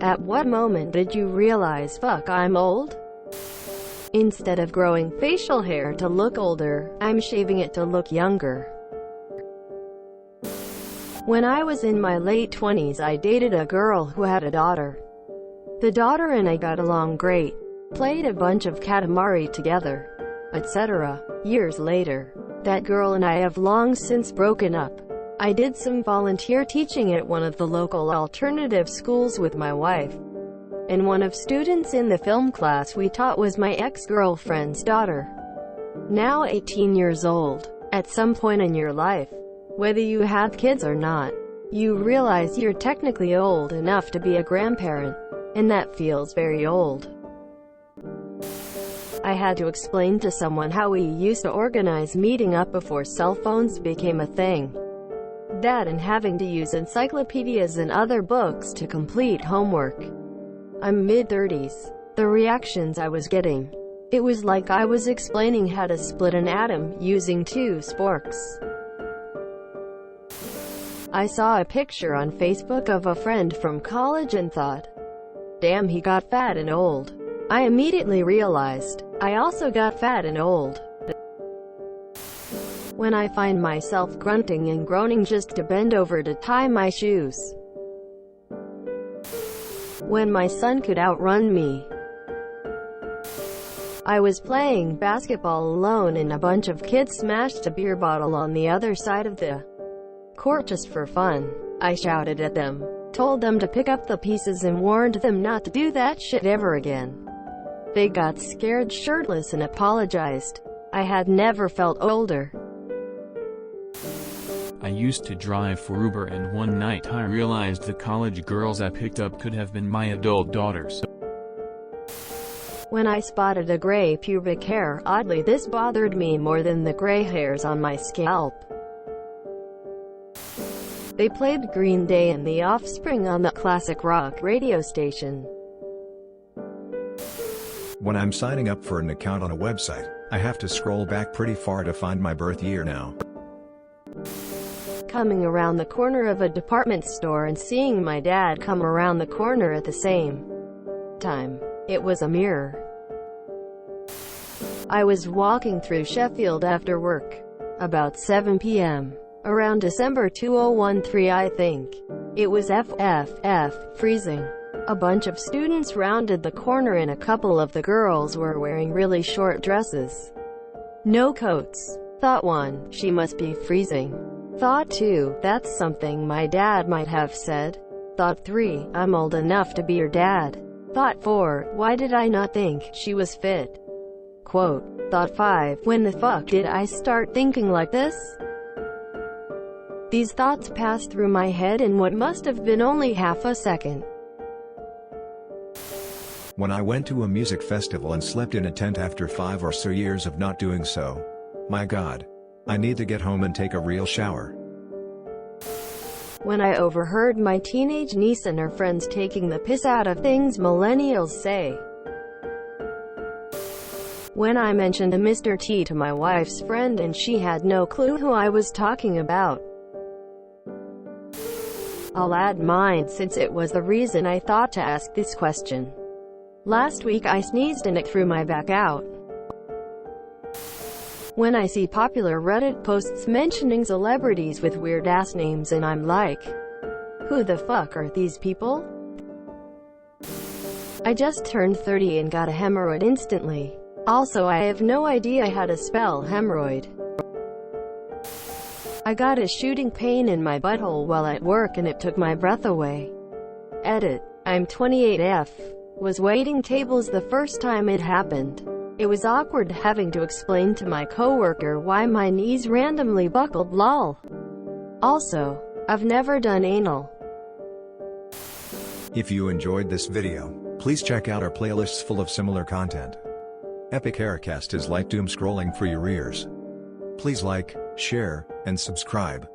At what moment did you realize, fuck, I'm old? Instead of growing facial hair to look older, I'm shaving it to look younger. When I was in my late 20s, I dated a girl who had a daughter. The daughter and I got along great, played a bunch of Katamari together, etc. Years later, that girl and I have long since broken up. I did some volunteer teaching at one of the local alternative schools with my wife, and one of students in the film class we taught was my ex-girlfriend's daughter, now 18 years old. At some point in your life, whether you have kids or not, you realize you're technically old enough to be a grandparent, and that feels very old. I had to explain to someone how we used to organize meeting up before cell phones became a thing. That and having to use encyclopedias and other books to complete homework. I'm mid-30s. The reactions I was getting. It was like I was explaining how to split an atom using two sporks. I saw a picture on Facebook of a friend from college and thought, damn, he got fat and old. I immediately realized, I also got fat and old. When I find myself grunting and groaning just to bend over to tie my shoes. When my son could outrun me. I was playing basketball alone and a bunch of kids smashed a beer bottle on the other side of the court just for fun. I shouted at them, told them to pick up the pieces and warned them not to do that shit ever again. They got scared shirtless and apologized. I had never felt older. I used to drive for Uber and one night I realized the college girls I picked up could have been my adult daughters. When I spotted a gray pubic hair, oddly this bothered me more than the gray hairs on my scalp. They played Green Day and The Offspring on the classic rock radio station. When I'm signing up for an account on a website, I have to scroll back pretty far to find my birth year now. Coming around the corner of a department store and seeing my dad come around the corner at the same time. It was a mirror. I was walking through Sheffield after work. About 7 p.m. Around December 2013 I think. It was freezing. A bunch of students rounded the corner and a couple of the girls were wearing really short dresses. No coats. Thought 1, she must be freezing. Thought 2, that's something my dad might have said. Thought 3, I'm old enough to be your dad. Thought 4, why did I not think she was fit? Quote. Thought 5, when the fuck did I start thinking like this? These thoughts passed through my head in what must have been only half a second. When I went to a music festival and slept in a tent after 5 or so years of not doing so. My God. I need to get home and take a real shower. When I overheard my teenage niece and her friends taking the piss out of things millennials say. When I mentioned a Mr. T to my wife's friend and she had no clue who I was talking about. I'll add mine since it was the reason I thought to ask this question. Last week I sneezed and it threw my back out. When I see popular Reddit posts mentioning celebrities with weird-ass names and I'm like, who the fuck are these people? I just turned 30 and got a hemorrhoid instantly. Also, I have no idea how to spell hemorrhoid. I got a shooting pain in my butthole while at work and it took my breath away. Edit. I'm 28F. Was waiting tables the first time it happened. It was awkward having to explain to my coworker why my knees randomly buckled, lol. Also, I've never done anal. If you enjoyed this video, please check out our playlists full of similar content. Epic Haircast is like doom scrolling for your ears. Please like, share, and subscribe.